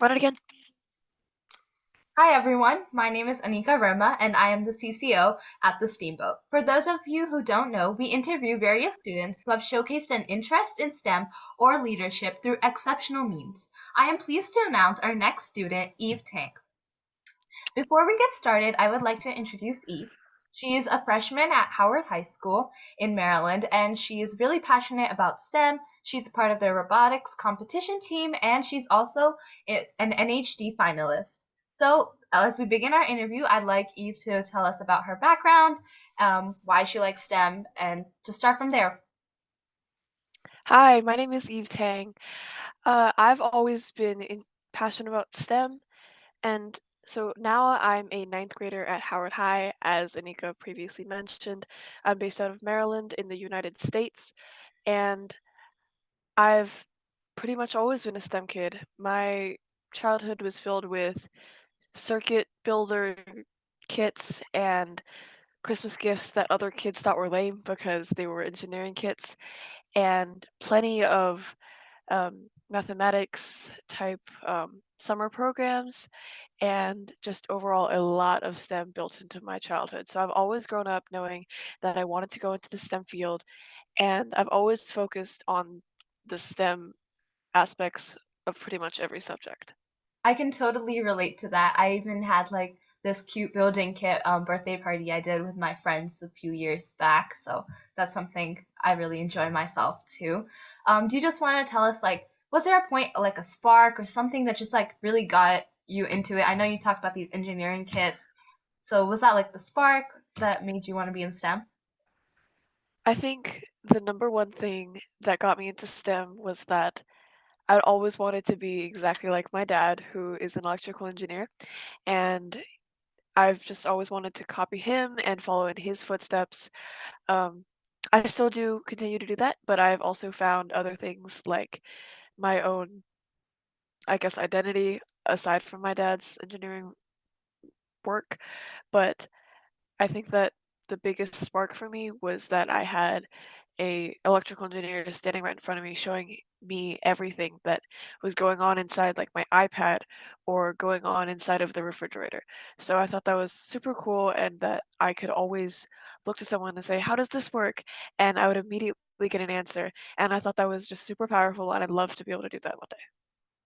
Run it again. Hi everyone, my name is Anika Verma and I am the CCO at the Steamboat. For those of you who don't know, we interview various students who have showcased an interest in STEM or leadership through exceptional means. I am pleased to announce our next student, Eve Tang. Before we get started, I would like to introduce Eve. She is a freshman at Howard High School in Maryland, and she is really passionate about STEM. She's a part of the robotics competition team, and she's also an NHD finalist. So, as we begin our interview, I'd like Eve to tell us about her background, why she likes STEM, and to start from there. Hi, my name is Eve Tang. I've always been passionate about STEM, and so now I'm a ninth grader at Howard High, as Anika previously mentioned. I'm based out of Maryland in the United States, and I've pretty much always been a STEM kid. My childhood was filled with circuit builder kits and Christmas gifts that other kids thought were lame because they were engineering kits, and plenty of mathematics type summer programs, and just overall a lot of STEM built into my childhood. So I've always grown up knowing that I wanted to go into the STEM field, and I've always focused on the STEM aspects of pretty much every subject. I can totally relate to that. I even had like this cute building kit birthday party I did with my friends a few years back. So that's something I really enjoy myself too. Do you just want to tell us like, was there a point like a spark or something that just like really got you into it? I know you talked about these engineering kits. So was that like the spark that made you want to be in STEM? I think the number one thing that got me into STEM was that I'd always wanted to be exactly like my dad, who is an electrical engineer, and I've just always wanted to copy him and follow in his footsteps. Um, I still do continue to do that, but I've also found other things like my own, I guess, identity aside from my dad's engineering work. But I think that the biggest spark for me was that I had a electrical engineer standing right in front of me showing me everything that was going on inside like my iPad or going on inside of the refrigerator. So I thought that was super cool, and that I could always look to someone and say, "How does this work?" And I would immediately get an answer. And I thought that was just super powerful, and I'd love to be able to do that one day.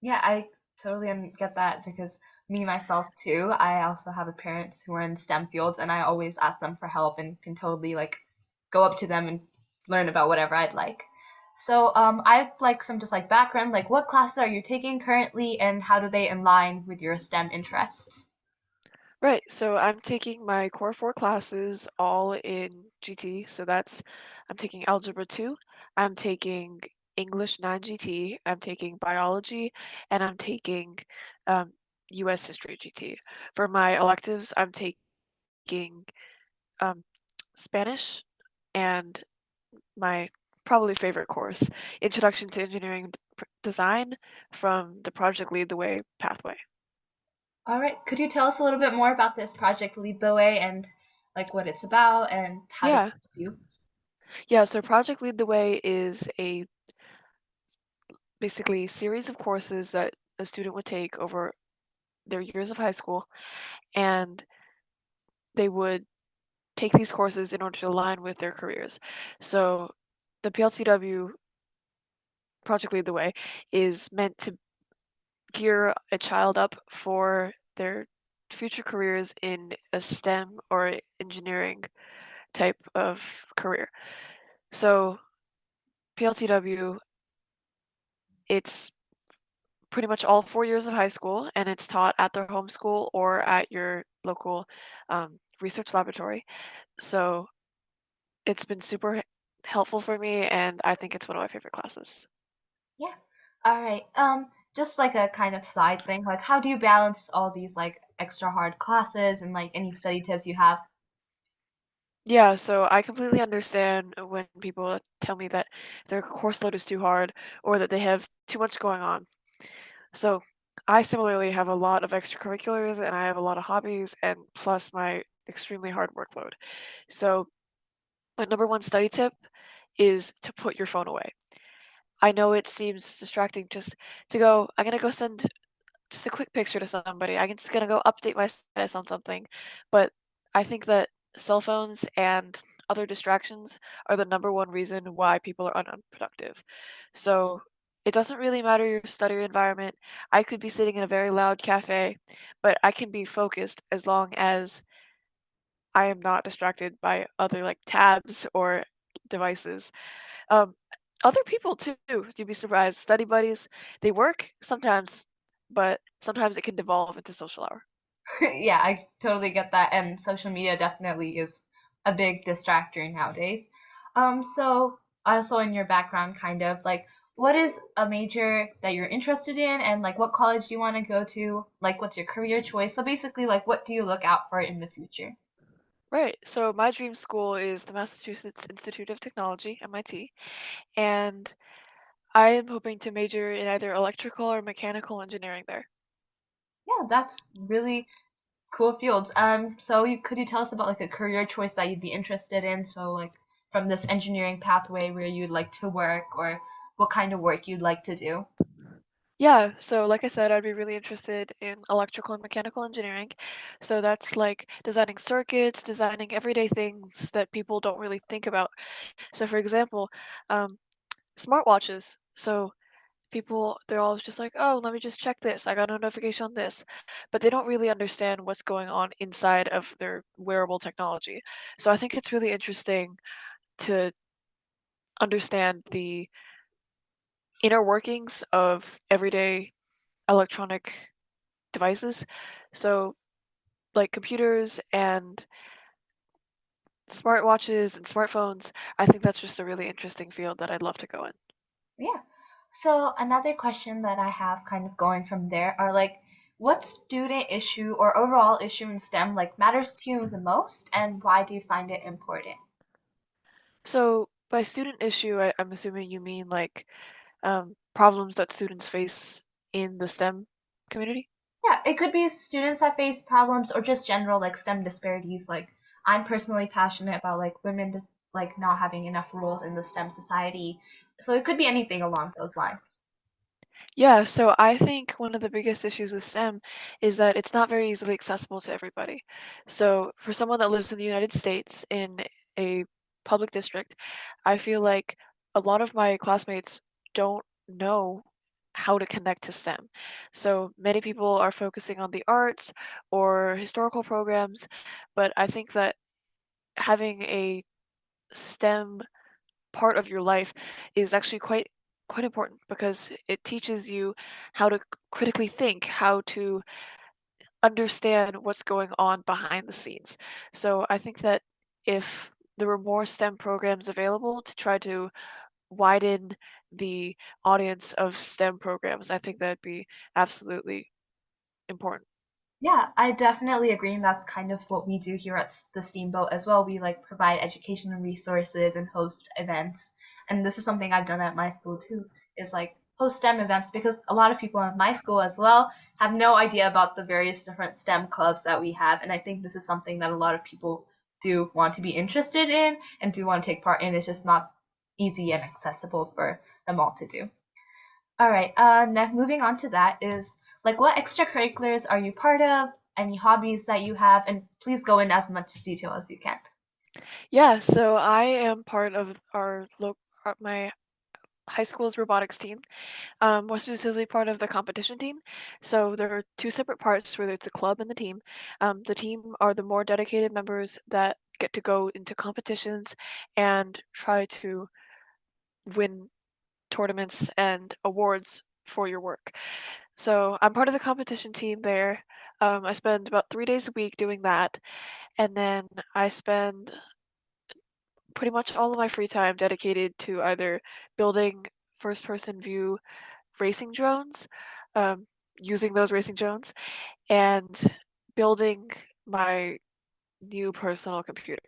Yeah, I totally get that because me myself too. I also have a parents who are in STEM fields, and I always ask them for help and can totally like go up to them and learn about whatever I'd like. So, I'd like some just like background, like what classes are you taking currently, and how do they align with your STEM interests? Right, so I'm taking my core 4 classes all in GT, so I'm taking Algebra 2, I'm taking English 9 GT, I'm taking Biology, and I'm taking um, US History GT. For my electives, I'm taking um, Spanish and my probably favorite course, Introduction to Engineering Design from the Project Lead the Way pathway. All right, could you tell us a little bit more about this project Lead the Way and like what it's about and how does it Yeah, help you? yeah, so Project Lead the Way is a basically series of courses that a student would take over their years of high school, and they would take these courses in order to align with their careers. So the PLTW Project Lead the Way is meant to gear a child up for their future careers in a STEM or engineering type of career. So PLTW, it's pretty much all 4 years of high school, and it's taught at their home school or at your local research laboratory. So it's been super helpful for me, and I think it's one of my favorite classes. Yeah. All right. Just like a kind of side thing, like how do you balance all these like extra hard classes and like any study tips you have? Yeah, so I completely understand when people tell me that their course load is too hard or that they have too much going on. So I similarly have a lot of extracurriculars, and I have a lot of hobbies, and plus my extremely hard workload. So my number one study tip is to put your phone away. I know it seems distracting just to go, I'm gonna go send just a quick picture to somebody. I'm just gonna go update my status on something. But I think that cell phones and other distractions are the number one reason why people are unproductive. So it doesn't really matter your study environment. I could be sitting in a very loud cafe, but I can be focused as long as I am not distracted by other like tabs or devices. Um, Other people too, you'd be surprised. Study buddies, they work sometimes, but sometimes it can devolve into social hour. Yeah, I totally get that, and social media definitely is a big distractor nowadays. So also in your background, kind of like, what is a major that you're interested in, and like, what college do you want to go to? Like, what's your career choice? So basically, like, what do you look out for in the future? Right. So my dream school is the Massachusetts Institute of Technology, MIT, and I am hoping to major in either electrical or mechanical engineering there. Yeah, that's really cool fields. So could you tell us about like a career choice that you'd be interested in? So like from this engineering pathway where you'd like to work, or what kind of work you'd like to do? Yeah, so like I said, I'd be really interested in electrical and mechanical engineering. So that's like designing circuits, designing everyday things that people don't really think about. So for example, um, smartwatches. So people, they're always just like, oh, let me just check this. I got a notification on this. But they don't really understand what's going on inside of their wearable technology. So I think it's really interesting to understand the inner workings of everyday electronic devices. So like computers and smartwatches and smartphones, I think that's just a really interesting field that I'd love to go in. Yeah. So another question that I have kind of going from there are like, what student issue or overall issue in STEM like matters to you the most, and why do you find it important? So by student issue, I'm assuming you mean like problems that students face in the STEM community? Yeah, it could be students that face problems or just general like STEM disparities. Like I'm personally passionate about like women just like not having enough roles in the STEM society. So it could be anything along those lines. Yeah, so I think one of the biggest issues with STEM is that it's not very easily accessible to everybody. So for someone that lives in the United States in a public district, I feel like a lot of my classmates don't know how to connect to STEM. So many people are focusing on the arts or historical programs, but I think that having a STEM part of your life is actually quite important because it teaches you how to critically think, how to understand what's going on behind the scenes. So I think that if there were more STEM programs available to try to widen the audience of STEM programs, I think that'd be absolutely important. Yeah, I definitely agree, and that's kind of what we do here at the Steamboat as well. We like provide educational resources and host events, and this is something I've done at my school too, is like host STEM events because a lot of people at my school as well have no idea about the various different STEM clubs that we have, and I think this is something that a lot of people do want to be interested in and do want to take part in. It's just not easy and accessible for them all to do. All right. Moving on to that is like, what extracurriculars are you part of? Any hobbies that you have? And please go in as much detail as you can. Yeah, so I am part of my high school's robotics team. More specifically part of the competition team. So there are two separate parts where it's a club and the team. The team are the more dedicated members that get to go into competitions and try to win tournaments and awards for your work. So I'm part of the competition team there. I spend about 3 days a week doing that, and then I spend pretty much all of my free time dedicated to either building first person view racing drones, um, using those racing drones, and building my new personal computer.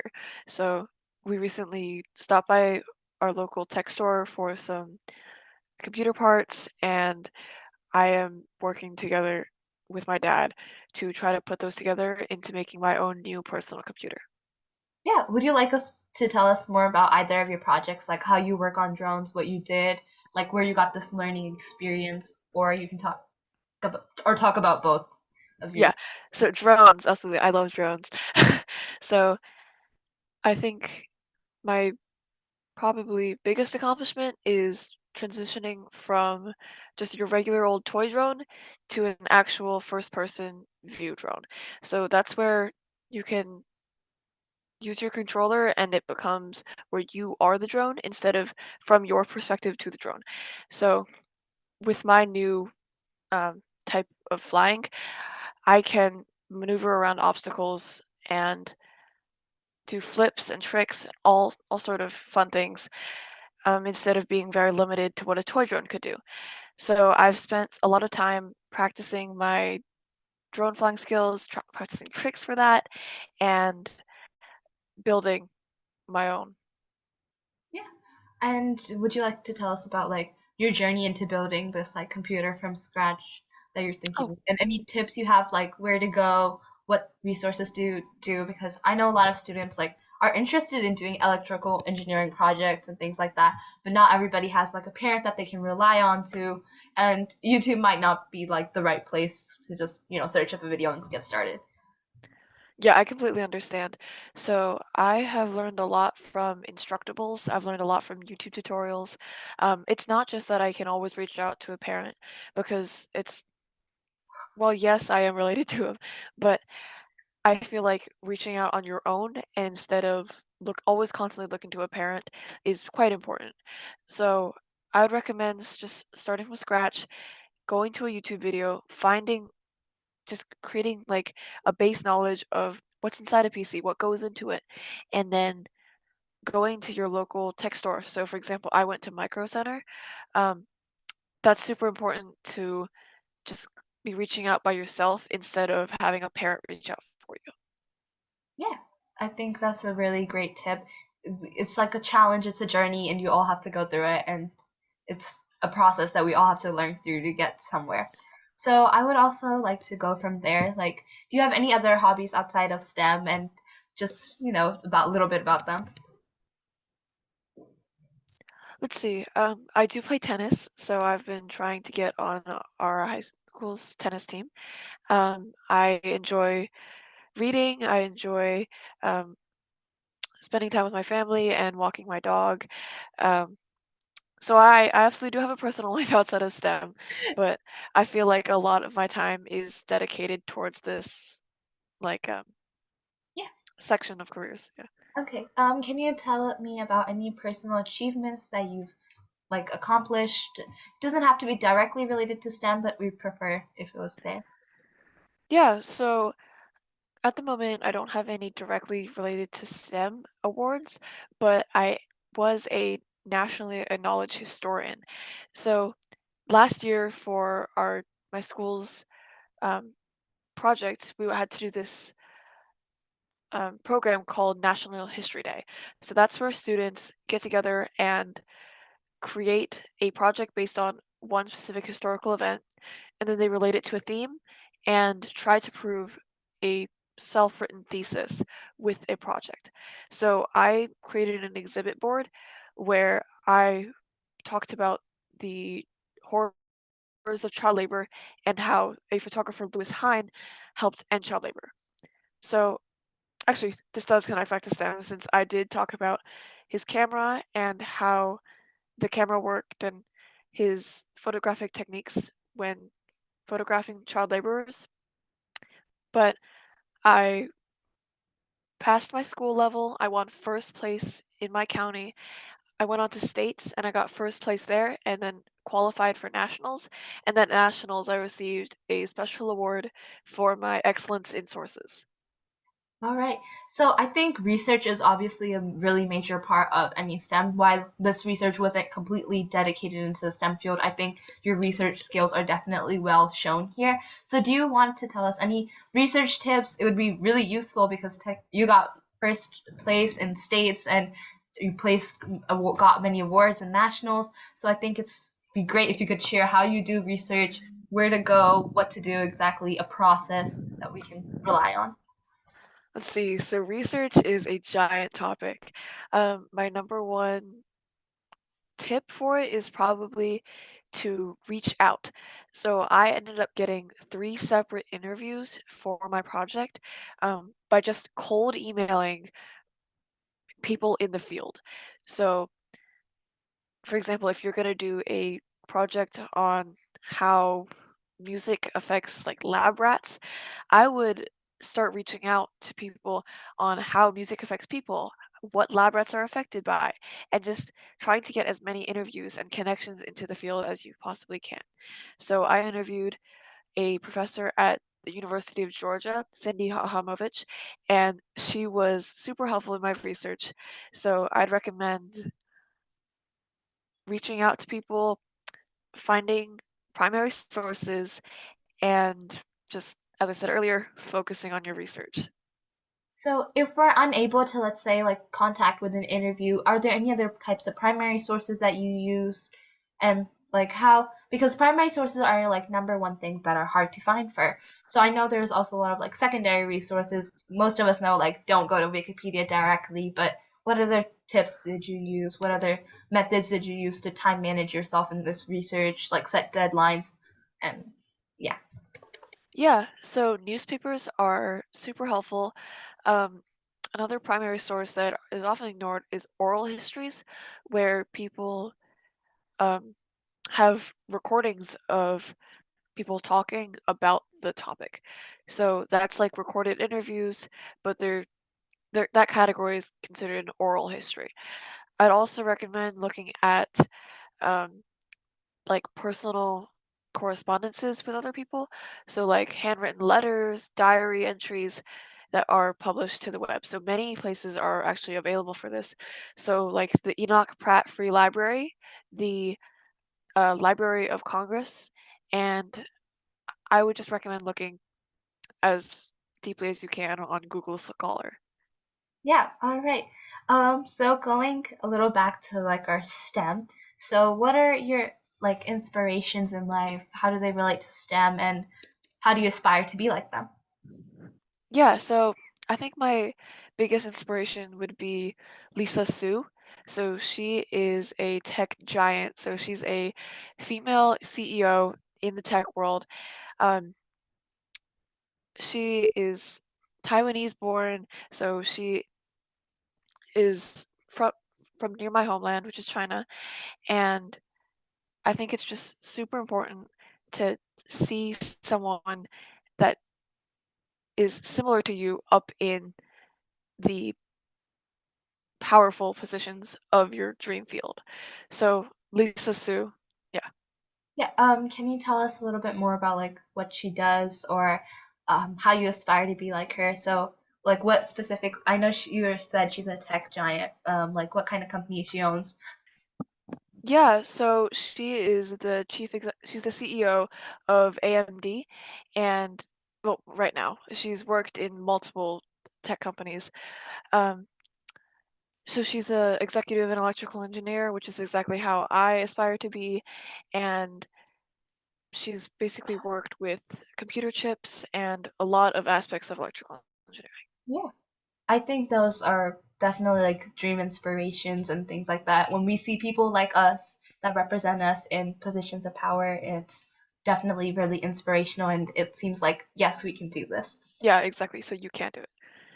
So we recently stopped by our local tech store for some computer parts, and I am working together with my dad to try to put those together into making my own new personal computer. Yeah. Would you like us to tell us more about either of your projects, like how you work on drones, what you did, like where you got this learning experience, or you can talk. or talk about both of you? Yeah. So drones, absolutely. I love drones. So I think my probably biggest accomplishment is transitioning from just your regular old toy drone to an actual first person view drone. So that's where you can use your controller and it becomes where you are the drone instead of from your perspective to the drone. So with my new type of flying, I can maneuver around obstacles and do flips and tricks, all sort of fun things, instead of being very limited to what a toy drone could do. So I've spent a lot of time practicing my drone flying skills, practicing tricks for that, and building my own. Yeah. And would you like to tell us about like your journey into building this like computer from scratch that you're Oh, thinking, and any tips you have like where to go, what resources to do? Because I know a lot of students like are interested in doing electrical engineering projects and things like that, but not everybody has like a parent that they can rely on to, and YouTube might not be like the right place to just, search up a video and get started. yeah, I completely understand. So I have learned a lot from Instructables. I've learned a lot from YouTube tutorials. It's not just that I can always reach out to a parent because well, yes, I am related to him, but I feel like reaching out on your own instead of always constantly looking to a parent is quite important. So I would recommend just starting from scratch, going to a YouTube video, just creating like a base knowledge of what's inside a PC, what goes into it, and then going to your local tech store. So for example, I went to Micro Center. Um, that's super important to just be reaching out by yourself instead of having a parent reach out for you. Yeah, I think that's a really great tip. It's like a challenge, it's a journey, and you all have to go through it, and it's a process that we all have to learn through to get somewhere. So I would also like to go from there. Like, do you have any other hobbies outside of STEM, and just, about a little bit about them? Let's see. I do play tennis, so I've been trying to get on our high school's tennis team. I enjoy reading. I enjoy um, spending time with my family and walking my dog. Um, so I absolutely do have a personal life outside of STEM, but I feel like a lot of my time is dedicated towards this like Yeah. section of careers. Yeah. Okay. Can you tell me about any personal achievements that you've like accomplished? It doesn't have to be directly related to STEM, but we prefer if it was there. Yeah. So at the moment, I don't have any directly related to STEM awards, but I was a nationally acknowledged historian. So last year for our my school's um, project, we had to do this program called National History Day. So that's where students get together and create a project based on one specific historical event, and then they relate it to a theme and try to prove a self-written thesis with a project. So I created an exhibit board where I talked about the horrors of child labor and how a photographer, Lewis Hine, helped end child labor. So actually, this does connect back to STEM since I did talk about his camera and how the camera worked and his photographic techniques when photographing child laborers. But I passed my school level. I won first place in my county. I went on to states and I got first place there and then qualified for nationals. And then nationals, I received a special award for my excellence in sources. All right. So I think research is obviously a really major part of any STEM. While this research wasn't completely dedicated into the STEM field, I think your research skills are definitely well shown here. So do you want to tell us any research tips? It would be really useful because you got first place in states and you got many awards in nationals. So I think it's be great if you could share how you do research, where to go, what to do exactly, a process that we can rely on. Let's see. So research is a giant topic. My number one tip for it is probably to reach out. So I ended up getting 3 separate interviews for my project, by just cold emailing people in the field. So, for example, if you're gonna do a project on how music affects, like, lab rats, I would start reaching out to people on how music affects people, what lab rats are affected by, and just trying to get as many interviews and connections into the field as you possibly can. So I interviewed a professor at the University of Georgia, Cindy Hahamovich, and she was super helpful in my research. So I'd recommend reaching out to people, finding primary sources, and just, as I said earlier, focusing on your research. So if we're unable to, let's say, like contact with an interview, are there any other types of primary sources that you use? And like how, because primary sources are like number one things that are hard to find for. So I know there's also a lot of like secondary resources. Most of us know like don't go to Wikipedia directly, but what other tips did you use? What other methods did you use to time manage yourself in this research, like set deadlines? And yeah. Yeah, so newspapers are super helpful. Um, Another primary source that is often ignored is oral histories, where people um, have recordings of people talking about the topic. So that's like recorded interviews, but that category is considered an oral history. I'd also recommend looking at um, like personal correspondences with other people. So like handwritten letters, diary entries that are published to the web. So many places are actually available for this. So like the Enoch Pratt Free Library, the Library of Congress, and I would just recommend looking as deeply as you can on Google Scholar. Yeah, all right. So going a little back to like our STEM. So what are your like inspirations in life? How do they relate to STEM and how do you aspire to be like them? Yeah, so I think my biggest inspiration would be Lisa Su. So she is a tech giant. So she's a female CEO in the tech world. Um, she is Taiwanese born, so she is from near my homeland, which is China, and I think it's just super important to see someone that is similar to you up in the powerful positions of your dream field. So Lisa Su, yeah. Yeah, can you tell us a little bit more about like what she does or how you aspire to be like her? So like what specific, I know you said she's a tech giant, like what kind of company she owns. Yeah, so she is she's the CEO of AMD, and well, right now she's worked in multiple tech companies. Um, so she's a executive and electrical engineer, which is exactly how I aspire to be, and she's basically worked with computer chips and a lot of aspects of electrical engineering. Yeah. I think those are definitely like dream inspirations and things like that. When we see people like us that represent us in positions of power, it's definitely really inspirational and it seems like, yes, we can do this. Yeah, exactly. So you can do it.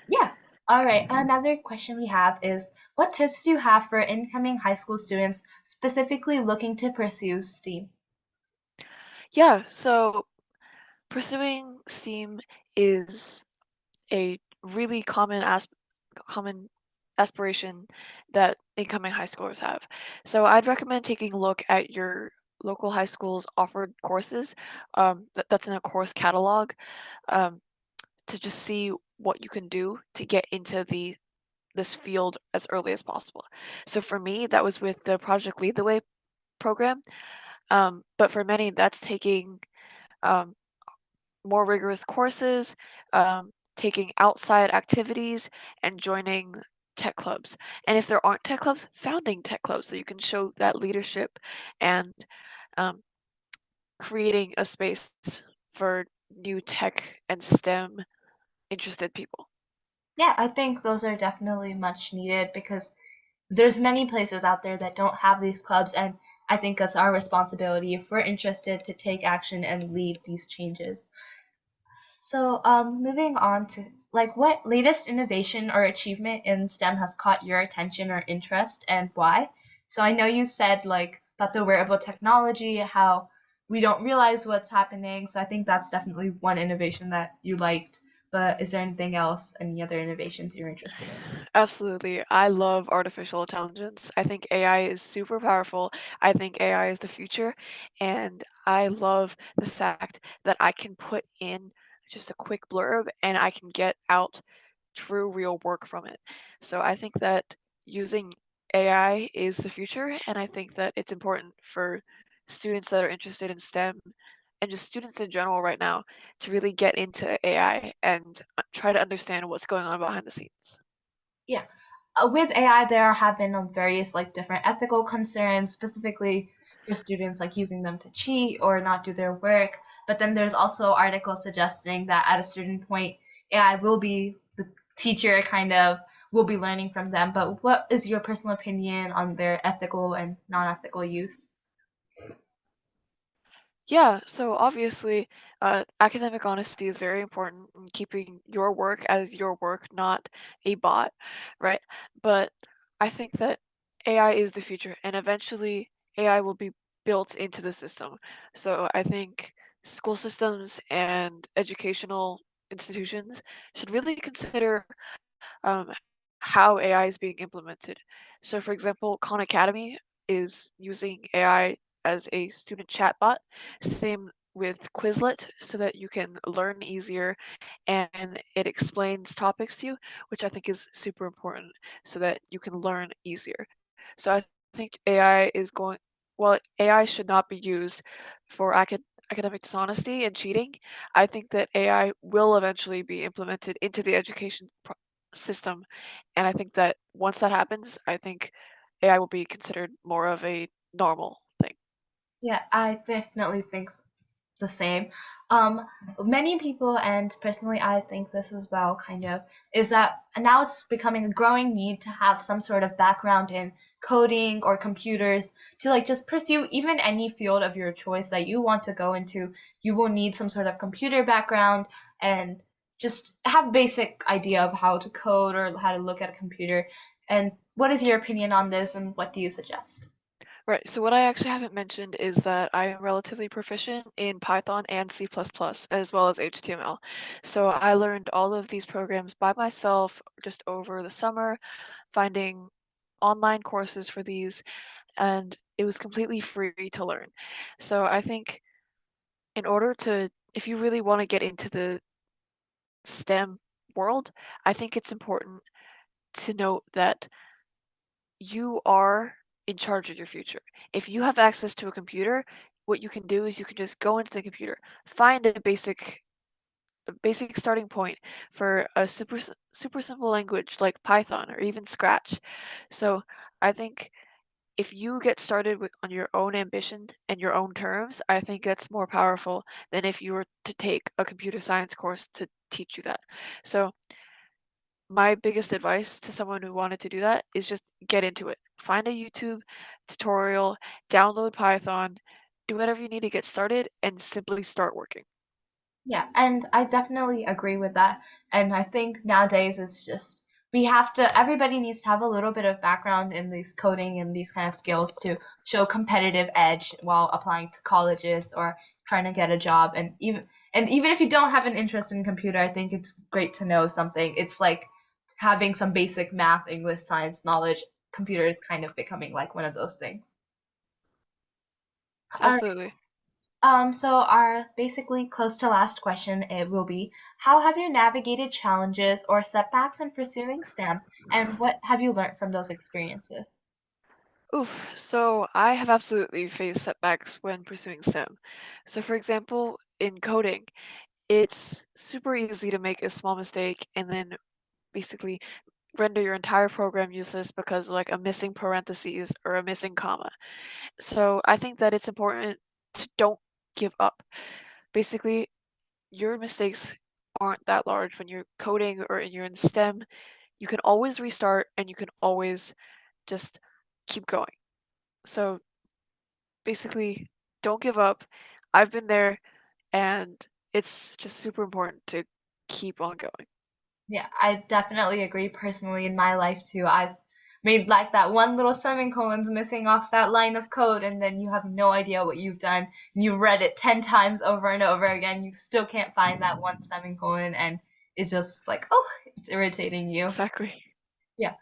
Yeah. All right. Another question we have is what tips do you have for incoming high school students specifically looking to pursue STEAM? Yeah, so pursuing STEAM is a really common aspiration that incoming high schoolers have. So I'd recommend taking a look at your local high school's offered courses. That's in a course catalog, um, to just see what you can do to get into this field as early as possible. So for me, that was with the Project Lead the Way program. But for many, that's taking um, more rigorous courses, taking outside activities, and joining tech clubs. And if there aren't tech clubs, founding tech clubs so you can show that leadership and um, creating a space for new tech and STEM interested people. Yeah, I think those are definitely much needed because there's many places out there that don't have these clubs and I think it's our responsibility if we're interested to take action and lead these changes. So, moving on to like what latest innovation or achievement in STEM has caught your attention or interest and why? So I know you said like about the wearable technology, how we don't realize what's happening. So I think that's definitely one innovation that you liked. But is there anything else, any other innovations you're interested in? Absolutely. I love artificial intelligence. I think AI is super powerful. I think AI is the future. And I love the fact that I can put in just a quick blurb and I can get out true real work from it. So I think that using AI is the future. And I think that it's important for students that are interested in STEM and just students in general right now to really get into AI and try to understand what's going on behind the scenes. Yeah. With AI, there have been various like different ethical concerns, specifically for students like using them to cheat or not do their work. But then there's also articles suggesting that at a certain point, AI will be the teacher kind of will be learning from them. But what is your personal opinion on their ethical and non-ethical use? Yeah, so obviously, academic honesty is very important in keeping your work as your work, not a bot, right? But I think that AI is the future, and eventually AI will be built into the system. So I think school systems and educational institutions should really consider um, how AI is being implemented. So, for example, Khan Academy is using AI as a student chatbot. Same with Quizlet, so that you can learn easier and it explains topics to you, which I think is super important so that you can learn easier. So, I think AI is going, well, AI should not be used for academic dishonesty and cheating. I think that AI will eventually be implemented into the education system. And I think that once that happens, I think AI will be considered more of a normal thing. Yeah, I definitely think the same. Um, Many people, and personally, I think this as well, kind of, is that now it's becoming a growing need to have some sort of background in coding or computers to like just pursue even any field of your choice that you want to go into. You will need some sort of computer background and just have basic idea of how to code or how to look at a computer. And what is your opinion on this, and what do you suggest? Right. So what I actually haven't mentioned is that I am relatively proficient in Python and C++ as well as HTML. So I learned all of these programs by myself just over the summer, finding online courses for these, and it was completely free to learn. So I think in order to, if you really want to get into the STEM world, I think it's important to note that you are in charge of your future. If you have access to a computer, what you can do is you can just go into the computer, find a basic starting point for a super simple language like Python or even Scratch. So I think if you get started with on your own ambition and your own terms, I think that's more powerful than if you were to take a computer science course to teach you that. So my biggest advice to someone who wanted to do that is just get into it. Find a YouTube tutorial, download Python, do whatever you need to get started, and simply start working. Yeah, and I definitely agree with that. And I think nowadays it's just we have to everybody needs to have a little bit of background in these coding and these kind of skills to show competitive edge while applying to colleges or trying to get a job. And even if you don't have an interest in computer, I think it's great to know something. It's like having some basic math, English, science knowledge. Computer is kind of becoming like one of those things. Absolutely. So our basically close to last question it will be, how have you navigated challenges or setbacks in pursuing STEM, and what have you learned from those experiences? Oof. So I have absolutely faced setbacks when pursuing STEM. So for example, in coding, it's super easy to make a small mistake and then basically render your entire program useless because of like a missing parentheses or a missing comma. So I think that it's important to don't give up. Basically, your mistakes aren't that large when you're coding or you're in STEM. You can always restart and you can always just keep going. So basically don't give up. I've been there, and it's just super important to keep on going. Yeah, I definitely agree personally in my life too. I've made like that one little semicolon's missing off that line of code, and then you have no idea what you've done. You read it 10 times over and over again. You still can't find that one semicolon, and it's just like, oh, it's irritating you. Exactly. Yeah.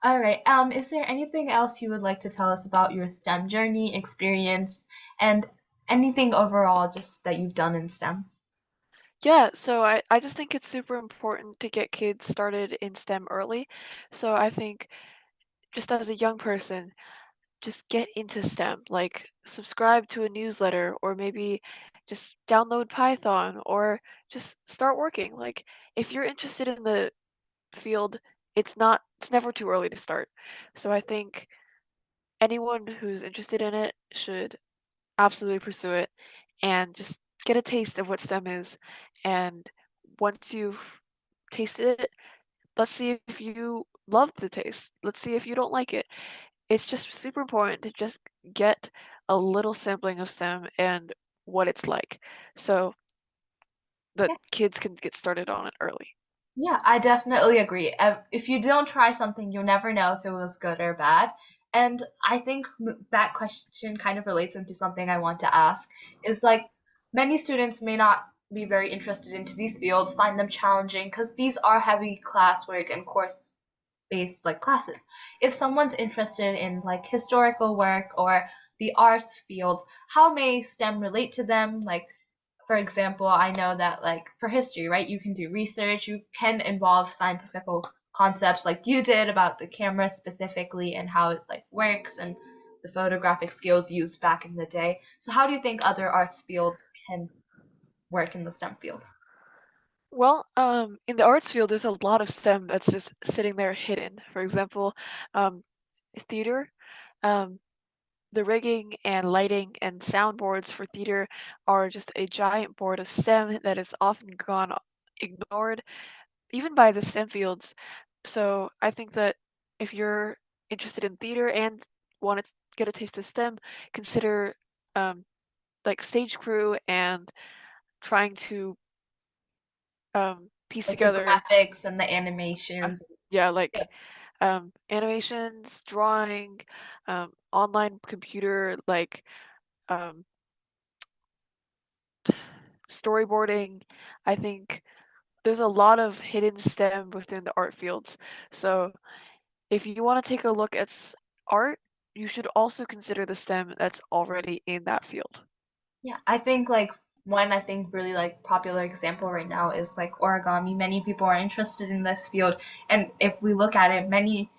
All right. Is there anything else you would like to tell us about your STEM journey, experience, and anything overall just that you've done in STEM? Yeah, so I just think it's super important to get kids started in STEM early. So I think just as a young person, just get into STEM, like subscribe to a newsletter or maybe just download Python or just start working. Like if you're interested in the field, it's never too early to start. So I think anyone who's interested in it should absolutely pursue it and just get a taste of what STEM is. And once you've tasted it, let's see if you love the taste. Let's see if you don't like it. It's just super important to just get a little sampling of STEM and what it's like so that kids can get started on it early. Yeah, I definitely agree. If you don't try something, you'll never know if it was good or bad. And I think that question kind of relates into something I want to ask is like many students may not be very interested into these fields, find them challenging because these are heavy classwork and course based like classes. If someone's interested in like historical work or the arts fields, how may STEM relate to them? Like for example, I know that like for history, right, you can do research, you can involve scientific concepts like you did about the camera specifically and how it like works and the photographic skills used back in the day. So how do you think other arts fields can work in the STEM field? Well, in the arts field, there's a lot of STEM that's just sitting there hidden. For example, um, theater, um, the rigging and lighting and soundboards for theater are just a giant board of STEM that is often gone ignored, even by the STEM fields. So I think that if you're interested in theater and want to get a taste of STEM, consider um, like stage crew and trying to piece Like the together, graphics and the uh, animations. yeah, Yeah. like animations, drawing, online computer, like um, storyboarding. I think there's a lot of hidden STEM within the art fields. So if you want to take a look at art, you should also consider the STEM that's already in that field. Yeah, I think like one I think really like popular example right now is like origami. Many people are interested in this field, and if we look at it, many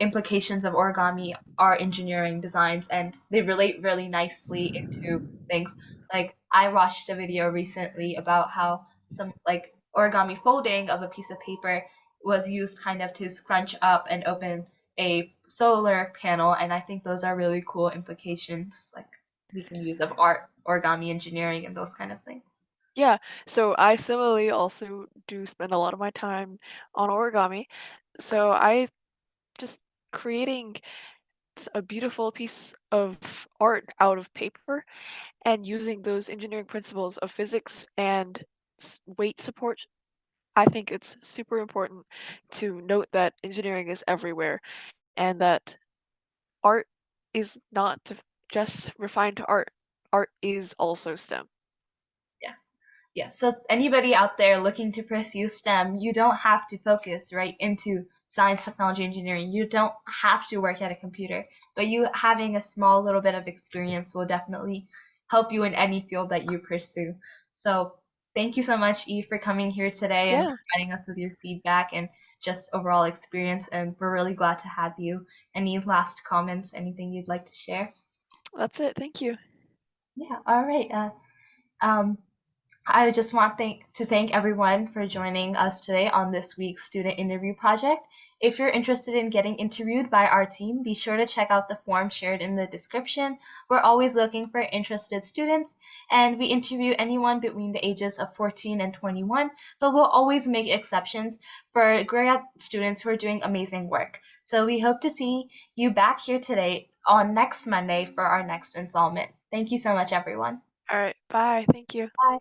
implications of origami are engineering designs and they relate really nicely into things. Like I watched a video recently about how some like origami folding of a piece of paper was used kind of to scrunch up and open a solar panel, and I think those are really cool implications like we can use of art, origami engineering and those kind of things. Yeah, so I similarly also do spend a lot of my time on origami. So I just creating a beautiful piece of art out of paper and using those engineering principles of physics and weight support. I think it's super important to note that engineering is everywhere and that art is not just refined to art. Art is also STEM. Yeah. Yeah, so anybody out there looking to pursue STEM, you don't have to focus right into science, technology, engineering. You don't have to work at a computer, but you having a small little bit of experience will definitely help you in any field that you pursue. So thank you so much, Eve, for coming here today and Yeah, providing us with your feedback and just overall experience. And we're really glad to have you. Any last comments, anything you'd like to share? that's it. Thank you. Yeah, all right. Um, I just want to thank everyone for joining us today on this week's student interview project. If you're interested in getting interviewed by our team, be sure to check out the form shared in the description. We're always looking for interested students, and we interview anyone between the ages of 14 and 21, but we'll always make exceptions for grad students who are doing amazing work. So we hope to see you back here today on next Monday for our next installment. Thank you so much, everyone. All right, bye. Thank you. Bye.